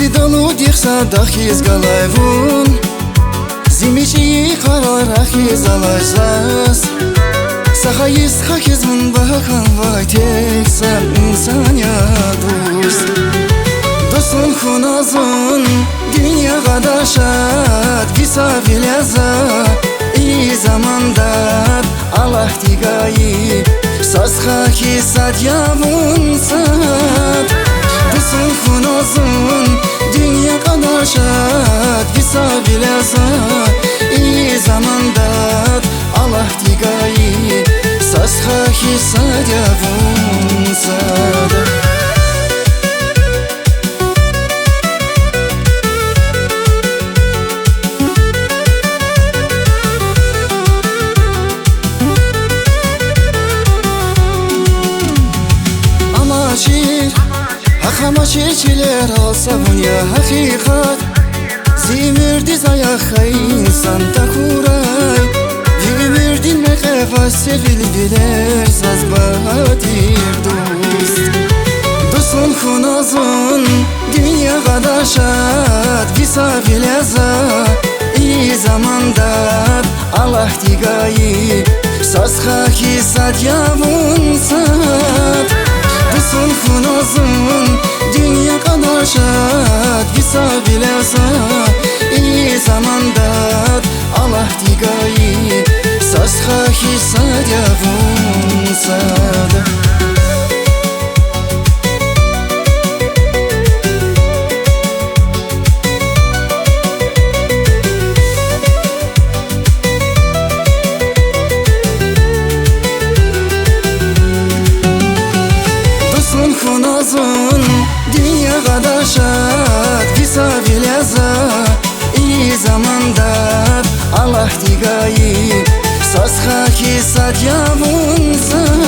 Zidolu dixsa daxiz galayvun Zimici qararaxiz alayzas Saxayiz xakiz mun bakan vay teksan insan ya dost Dostun xunazun dünya qadaşat Visa vilaza iyi zamandat Allah digayi Saz xaki sad yavun sad Dostun xunazun dünya qadaşat Visa vilaza iyi zamandat Allah digayi Saz xaki sad yavun sad Ama çiçeler alsa bunya hakikat Zimirdi zayakha insan da kuray Zimirdi meqefa sevildiler saz badir dost Dostun xunazun dünya qadaşat Visa vilaza iyi zamandat Allah digayi Saz xaki sad yavun sad Dostun xunazun dünya qadaşat Visa vilaza iyi zamandat Allah digayi Saz xaki sad yavun sad Xunazun dünya qadaşat Visa vilaza iyi zamandat Allah digayi Saz xaki sad yavun sad